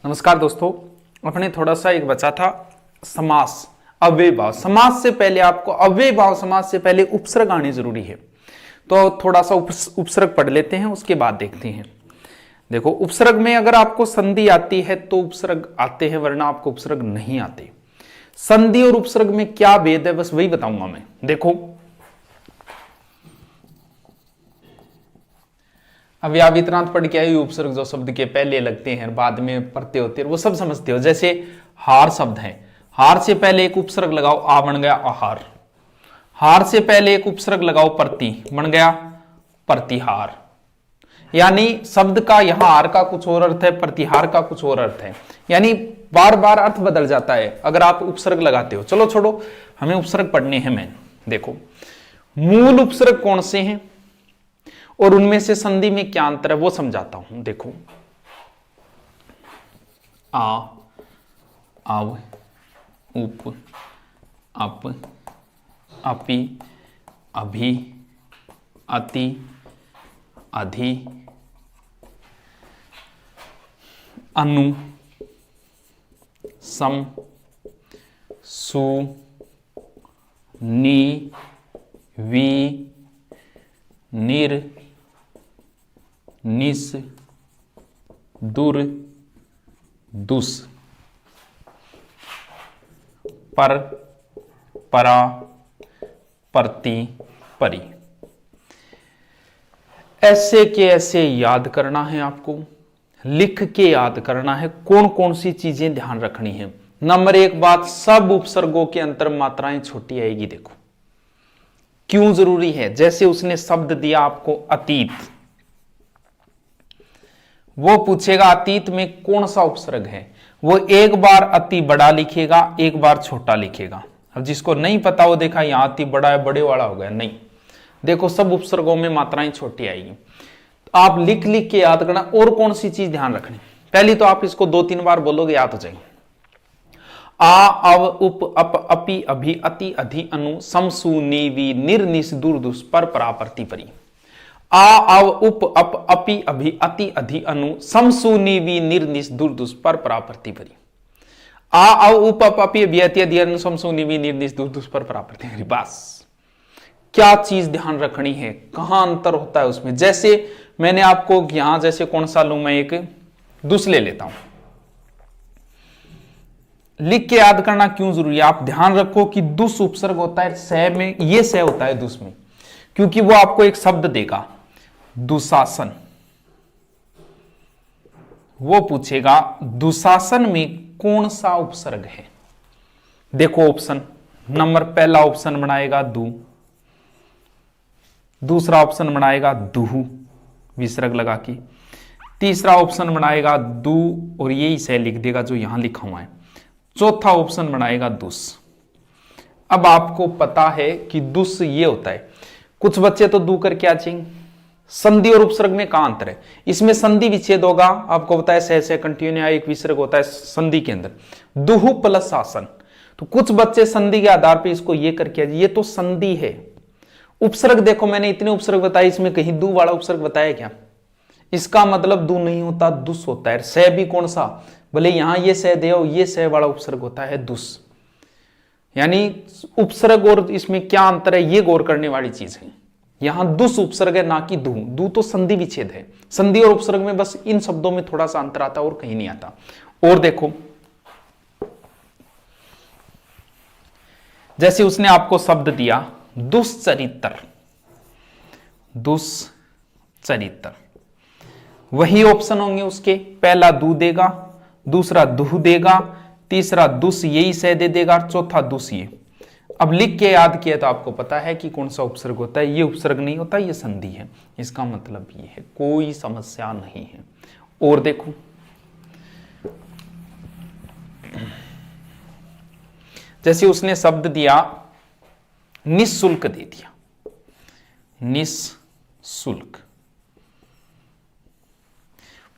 नमस्कार दोस्तों, अपने थोड़ा सा एक बचा था समास, अव्यय भाव। समास से पहले आपको अव्यय भाव समास से पहले उपसर्ग आने जरूरी है, तो थोड़ा सा उपसर्ग पढ़ लेते हैं, उसके बाद देखते हैं। देखो, उपसर्ग में अगर आपको संधि आती है तो उपसर्ग आते हैं, वरना आपको उपसर्ग नहीं आते। संधि और उपसर्ग में क्या भेद है, बस वही बताऊंगा मैं। देखो, अभी आप इतना पढ़ के आए, उपसर्ग जो शब्द के पहले लगते हैं बाद में प्रत्यय होते हैं, वो सब समझते हो। जैसे हार शब्द है, हार से पहले एक उपसर्ग लगाओ, आ बन गया आहार। हार से पहले एक उपसर्ग लगाओ, प्रति बन गया प्रतिहार। यानी शब्द का यहां हार का कुछ और अर्थ है, प्रतिहार का कुछ और अर्थ है, यानी बार बार अर्थ बदल जाता है अगर आप उपसर्ग लगाते हो। चलो छोड़ो, हमें उपसर्ग पढ़ने हैं। मैं देखो, मूल उपसर्ग कौन से हैं और उनमें से संधि में क्या अंतर है वो समझाता हूं। देखो, आ, अव, उप, अप, अपि, अभि, अति, अधि, अनु, सम, सु, नि, वि, निर, निस, दुर, दुस, पर, परा, प्रति, परि। ऐसे के ऐसे याद करना है आपको, लिख के याद करना है। कौन कौन सी चीजें ध्यान रखनी है। नंबर एक बात, सब उपसर्गों के अंतर मात्राएं छोटी आएगी। देखो क्यों जरूरी है। जैसे उसने शब्द दिया आपको अतीत, वो पूछेगा अतीत में कौन सा उपसर्ग है, वो एक बार अति बड़ा लिखेगा, एक बार छोटा लिखेगा। अब जिसको नहीं पता वो देखा यहां अति बड़ा है, बड़े वाला हो गया, नहीं। देखो, सब उपसर्गों में मात्राएं छोटी आएगी। आप लिख लिख के याद करना। और कौन सी चीज ध्यान रखनी, पहली तो आप इसको 2-3 बार बोलोगे, याद हो जाएगी। आ, अव, उप, अप, अपि, अभि, अति, अधि, अनु, सम, सु, नि, वि, निर, निस, दुर, दुस, पर, परा, प्रति, परि। आ, अव, उप, अप, अपि, अभि, अति, अधि, अनु, सम, सु, नि, वि, निर, निस, दुर, दुस, पर, परा, प्रति, परि। आ, अव, उप, अप, अपि, अभि, अति, अधि, अनु, सम, सु, नि, वि, निर, निस, दुर, दुस, पर, परा, प्रति, परि। बस क्या चीज ध्यान रखनी है, कहां अंतर होता है उसमें। जैसे मैंने आपको यहां, जैसे कौन सा लू मैं, एक दुस ले लेता हूं। लिख के याद करना क्यों जरूरी है, आप ध्यान रखो कि दुस उपसर्ग होता है सह में, ये सह होता है दुस में, क्योंकि वो आपको एक शब्द देगा दुशासन। वो पूछेगा दुशासन में कौन सा उपसर्ग है। देखो ऑप्शन, नंबर पहला ऑप्शन बनाएगा दु, दूसरा ऑप्शन बनाएगा दुहु विसर्ग लगा के, तीसरा ऑप्शन बनाएगा दु और यही सह लिख देगा जो यहां लिखा हुआ है, चौथा ऑप्शन बनाएगा दुस। अब आपको पता है कि दुस ये होता है। कुछ बच्चे तो दू करके आ जाएंगे। संधि और उपसर्ग में कहां अंतर है, इसमें संधि विच्छेद होगा, आपको बताया सह कंटिन्यू एक विसर्ग होता है संधि के अंदर, दुहु प्लस शासन। तो कुछ बच्चे संधि के आधार पर इसको ये करके, ये तो संधि है। उपसर्ग देखो, मैंने इतने उपसर्ग बताए, इसमें कहीं दू वाला उपसर्ग बताया क्या, इसका मतलब दू नहीं होता, दुस होता है। सह भी कौन सा, भले यहां ये सह दे, ये सह वाला उपसर्ग होता है दुस। यानी उपसर्ग और इसमें क्या अंतर है, ये गौर करने वाली चीज है। यहां दुस उपसर्ग है, ना कि दू। दू तो संधि विच्छेद है। संधि और उपसर्ग में बस इन शब्दों में थोड़ा सा अंतर आता है और कहीं नहीं आता। और देखो, जैसे उसने आपको शब्द दिया दुश्चरित्र, दुश्चरित्र, वही ऑप्शन होंगे उसके। पहला दू देगा, दूसरा दुह देगा, तीसरा दुस यही सह दे देगा, चौथा दुस ये। अब लिख के याद किया तो आपको पता है कि कौन सा उपसर्ग होता है। ये उपसर्ग नहीं होता, ये संधि है। इसका मतलब ये है, कोई समस्या नहीं है। और देखो, जैसे उसने शब्द दिया निःशुल्क दे दिया, निःशुल्क,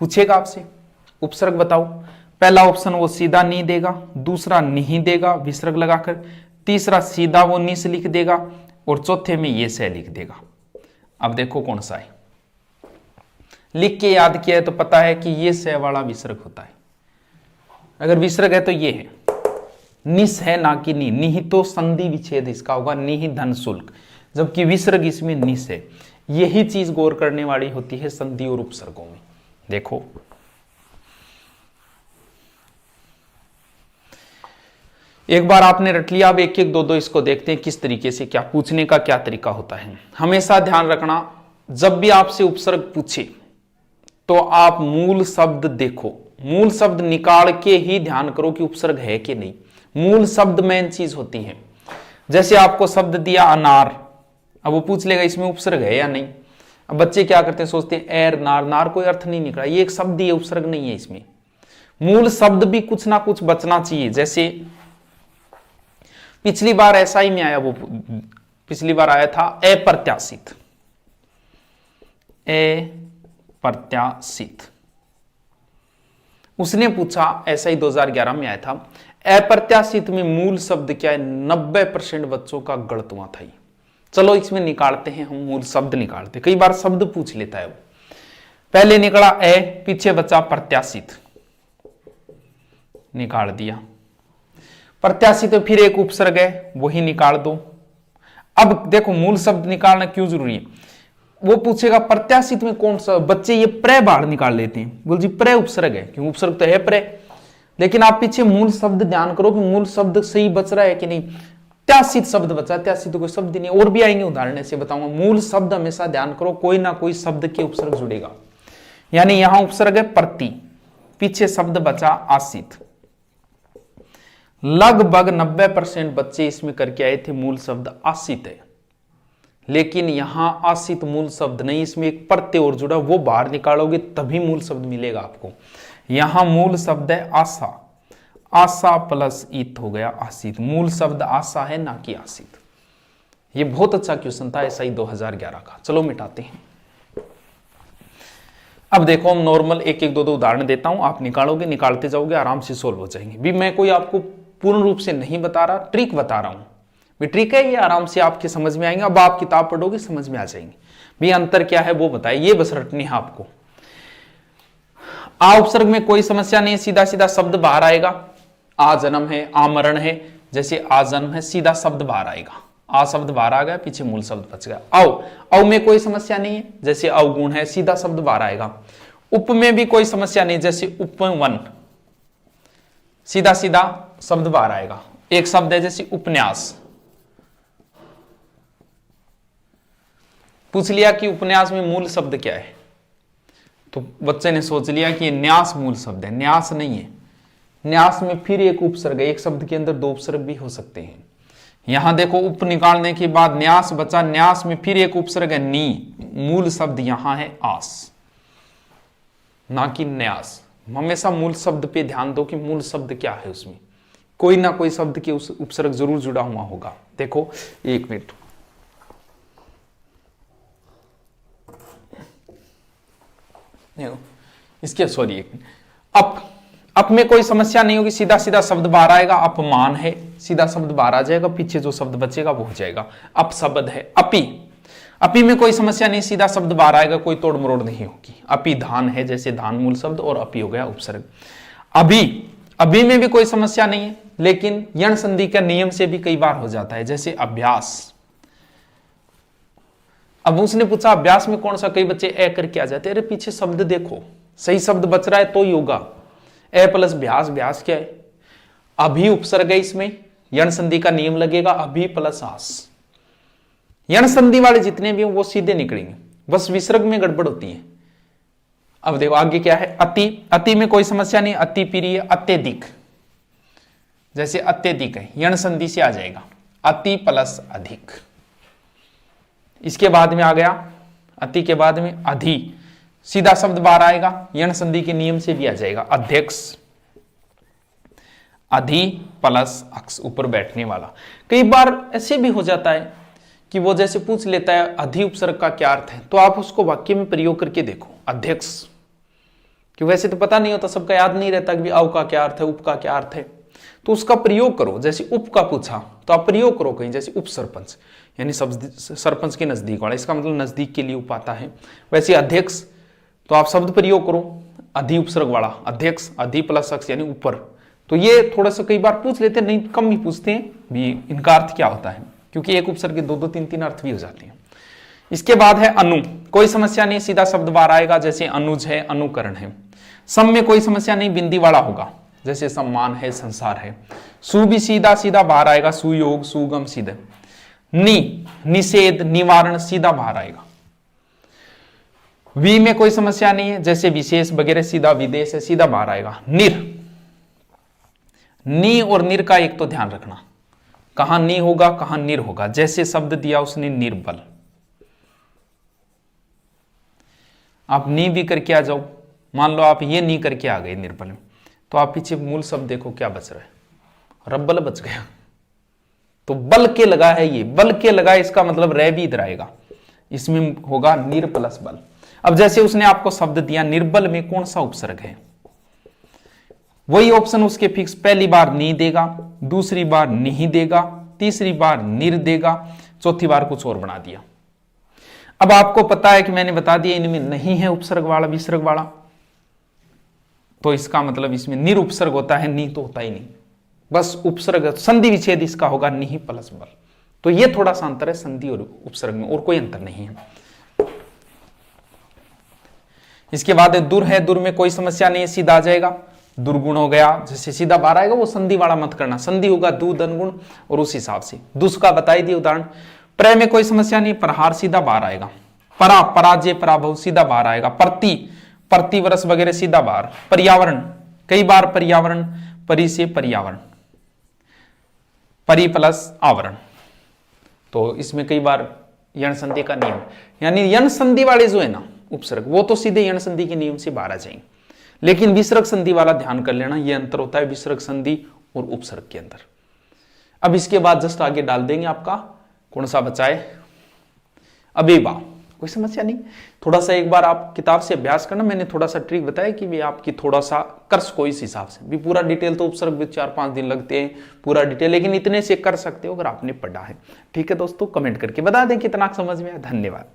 पूछेगा आपसे उपसर्ग बताओ। पहला ऑप्शन वो सीधा नी देगा, दूसरा नहीं देगा विसर्ग लगाकर, तीसरा सीधा वो नी से लिख देगा और चौथे में ये से लिख देगा। अब देखो कौन सा है, लिख के याद किया है तो पता है कि ये से वाला विसर्ग होता है। अगर विसर्ग है तो ये है, निस है ना कि नी, निहि तो संधि विच्छेद इसका होगा, निहि धन शुल्क, जबकि विसर्ग इसमें निस है। यही चीज गौर करने वाली होती है संधि और उपसर्गों में। देखो एक बार आपने रट लिया, अब एक एक दो दो इसको देखते हैं किस तरीके से, क्या पूछने का क्या तरीका होता है। हमेशा ध्यान रखना, जब भी आपसे उपसर्ग पूछे तो आप मूल शब्द देखो, मूल शब्द निकाल के ही ध्यान करो कि उपसर्ग है कि नहीं। मूल शब्द मेन चीज होती है। जैसे आपको शब्द दिया अनार, अब वो पूछ लेगा इसमें उपसर्ग है या नहीं। अब बच्चे क्या करते हैं, सोचते हैं एर नार, नार कोई अर्थ नहीं निकला, ये एक शब्द ही है, उपसर्ग नहीं है इसमें। मूल शब्द भी कुछ ना कुछ बचना चाहिए। जैसे पिछली बार ऐसा ही में आया, वो पिछली बार आया था अप्रत्याशित, अप्रत्याशित उसने पूछा, ऐसा ही 2011 में आया था। अप्रत्याशित में मूल शब्द क्या है, 90% बच्चों का गलत हुआ था। चलो इसमें निकालते हैं हम, मूल शब्द निकालते, कई बार शब्द पूछ लेता है वो। पहले निकला ए, पीछे बचा प्रत्याशित, निकाल दिया। प्रत्याशित तो फिर एक उपसर्ग है, वही निकाल दो। अब देखो मूल शब्द निकालना क्यों जरूरी है, वो पूछेगा प्रत्याशित में कौन सा, बच्चे ये प्रे बाहर निकाल लेते हैं, बोल जी प्रे उपसर्ग है, क्यों उपसर्ग तो है प्रे। लेकिन आप पीछे मूल शब्द ध्यान करो कि मूल शब्द सही बच रहा है कि नहीं। त्यासित शब्द बचा, त्यासित तो कोई शब्द नहीं, और भी आएंगे उदाहरण ऐसे बताऊंगा। मूल शब्द हमेशा ध्यान करो, कोई ना कोई शब्द के उपसर्ग जुड़ेगा। यानी यहां उपसर्ग है प्रति, पीछे शब्द बचा आसित। लगभग 90% बच्चे इसमें करके आए थे मूल शब्द आसित है, लेकिन यहां आसित मूल शब्द नहीं, इसमें एक प्रत्यय और जुड़ा, वो बाहर निकालोगे तभी मूल शब्द मिलेगा आपको। यहां मूल शब्द है आशा, आशा प्लस इत हो गया आसित। मूल शब्द आशा है ना कि आसित। ये बहुत अच्छा क्वेश्चन था, ऐसा ही 2011 का। चलो मिटाते हैं। अब देखो हम नॉर्मल एक एक दो दो उदाहरण देता हूं, आप निकालोगे, निकालते जाओगे, आराम से सोल्व हो जाएंगे। भी मैं कोई आपको पूर्ण रूप से नहीं बता रहा, ट्रिक बता रहा हूं। भी ट्रिक है ये, आराम से आपके समझ में आएंगे। अब आप किताब पढ़ोगे समझ में आ जाएंगे भी अंतर क्या है, वो बताए। ये बस रटनी है आपको। आ उपसर्ग में कोई समस्या नहीं, सीधा सीधा शब्द बाहर आएगा। आ जन्म है, आ मरण है, जैसे आ जन्म है, सीधा शब्द बाहर आएगा। आ शब्द बाहर आ गया, पीछे मूल शब्द बच गया। औ में कोई समस्या नहीं है, जैसे अवगुण है, सीधा शब्द बाहर आएगा। उप में भी कोई समस्या नहीं, जैसे उपवन, सीधा सीधा शब्द बाहर आएगा। एक शब्द है जैसे उपन्यास, पूछ लिया कि उपन्यास में मूल शब्द क्या है, तो बच्चे ने सोच लिया कि ये न्यास मूल शब्द है। न्यास नहीं है, न्यास में फिर एक उपसर्ग है। एक शब्द के अंदर दो उपसर्ग भी हो सकते हैं। यहां देखो उप निकालने के बाद न्यास बचा, न्यास में फिर एक उपसर्ग है नी, मूल शब्द यहां है आस ना कि न्यास। हमेशा मूल शब्द पे ध्यान दो कि मूल शब्द क्या है, उसमें कोई ना कोई शब्द के उस उपसर्ग जरूर जुड़ा हुआ होगा। देखो एक मिनट, इसके सॉरी एक मिनट। अप में कोई समस्या नहीं होगी, सीधा सीधा शब्द बाहर आएगा। अपमान है, सीधा शब्द बाहर आ जाएगा, पीछे जो शब्द बचेगा वो हो जाएगा। अप शब्द है। अपी, अपी में कोई समस्या नहीं, सीधा शब्द बाहर आएगा, कोई तोड़ मरोड़ नहीं होगी। अपी धान है, जैसे धान मूल शब्द और अपी हो गया उपसर्ग। अभी, अभी में भी कोई समस्या नहीं है, लेकिन यण संधि का नियम से भी कई बार हो जाता है, जैसे अभ्यास। अब उसने पूछा अभ्यास में कौन सा, कई बच्चे ए करके आ जाते, अरे पीछे शब्द देखो, सही शब्द बच रहा है तो ही होगा। ए प्लस ब्यास, ब्यास क्या है, अभी उपसर्ग है, इसमें यण संधि का नियम लगेगा, अभी प्लस आस। यण संधि वाले जितने भी हैं वो सीधे निकलेंगे, बस विसर्ग में गड़बड़ होती है। अब देखो आगे क्या है, अति, अति में कोई समस्या नहीं, अति प्रिय, अत्यधिक, जैसे अत्यधिक है, यण संधि से आ जाएगा, अति प्लस अधिक। इसके बाद में आ गया, अति के बाद में अधि, सीधा शब्द बाहर आएगा, यण संधि के नियम से भी आ जाएगा, अध्यक्ष, अधि प्लस अक्ष, ऊपर बैठने वाला। कई बार ऐसे भी हो जाता है कि वो जैसे पूछ लेता है अधि उपसर्ग का क्या अर्थ है, तो आप उसको वाक्य में प्रयोग करके देखो, अध्यक्ष, कि वैसे तो पता नहीं होता, सबका याद नहीं रहता कि अव का क्या अर्थ है, उप का क्या अर्थ है, तो उसका प्रयोग करो। जैसे उप का पूछा तो आप प्रयोग करो कहीं, जैसे उप सरपंच, यानी सरपंच के नजदीक वाला, इसका मतलब नजदीक के लिए उप आता है। वैसे अध्यक्ष, तो आप शब्द प्रयोग करो अधि उपसर्ग वाला, अध्यक्ष, अधि प्लस अक्ष यानी ऊपर, तो ये थोड़ा सा कई बार पूछ लेते हैं, नहीं कम ही पूछते हैं भी इनका अर्थ क्या होता है, क्योंकि एक उपसर्ग के 2-2 3-3 अर्थ भी हो जाते हैं। इसके बाद है अनु, कोई समस्या नहीं, सीधा शब्द बाहर आएगा, जैसे अनुज है, अनुकरण है। सम में कोई समस्या नहीं, बिंदी वाला होगा, जैसे सम्मान है, संसार है। सु भी सीधा सीधा बाहर आएगा, सुयोग, सुगम, सीधे। नि, निषेध, निवारण, सीधा बाहर आएगा। वी में कोई समस्या नहीं है, जैसे विशेष वगैरह, सीधा विदेश है, सीधा बाहर आएगा। निर, नी और निर का एक तो ध्यान रखना, कहां नी होगा कहां निर होगा। जैसे शब्द दिया उसने निर्बल, आप नी भी करके आ जाओ, मान लो आप ये नी करके आ गए निर्बल में, तो आप पीछे मूल शब्द देखो क्या बच रहा है, रब्बल बच गया। तो बल के लगा है, ये बल के लगा, इसका मतलब रह भी इधर आएगा, इसमें होगा निर प्लस बल। अब जैसे उसने आपको शब्द दिया निर्बल में कौन सा उपसर्ग है, वही ऑप्शन उसके फिक्स, पहली बार नी देगा, दूसरी बार नहीं देगा, तीसरी बार निर देगा, चौथी बार कुछ और बना दिया। अब आपको पता है कि मैंने बता दिया इनमें नहीं है उपसर्ग वाला विसर्ग वाला, तो इसका मतलब इसमें निर उपसर्ग होता है, नी तो होता ही नहीं, बस उपसर्ग संधि विच्छेद इसका होगा निहि प्लस बल। तो ये थोड़ा सा अंतर है संधि और उपसर्ग में, और कोई अंतर नहीं है। इसके बाद दुर है, दुर में कोई समस्या नहीं है, सीधा आ जाएगा। दुर्गुण हो गया, जैसे सीधा बाहर आएगा, वो संधि वाला मत करना, संधि होगा दु दनगुण, और उस हिसाब से दुस का बताई दिए उदाहरण। प्र में कोई समस्या नहीं, प्रहार सीधा बाहर आएगा। परा, पराजय, पराभव सीधा बाहर आएगा। प्रति, प्रतिवर्ष वगैरह सीधा बाहर। पर्यावरण, कई बार पर्यावरण, परि से पर्यावरण, परि प्लस आवरण, तो इसमें कई बार यण संधि का नियम, यानी यण संधि वाले जो है ना उपसर्ग, वो तो सीधे यण संधि के नियम से बाहर आ जाएंगे, लेकिन विसर्ग संधि वाला ध्यान कर लेना, ये अंतर होता है विसर्ग संधि और उपसर्ग के अंदर। अब इसके बाद जस्ट आगे डाल देंगे आपका कौन सा बचा है, अबेबा, कोई समस्या नहीं। थोड़ा सा एक बार आप किताब से अभ्यास करना, मैंने थोड़ा सा ट्रिक बताया कि भी आपकी थोड़ा सा कर सको इस हिसाब से भी। पूरा डिटेल तो उपसर्ग भी 4-5 दिन लगते हैं पूरा डिटेल, लेकिन इतने से कर सकते हो अगर आपने पढ़ा है। ठीक है दोस्तों, कमेंट करके बता दें कितना समझ में आया। धन्यवाद।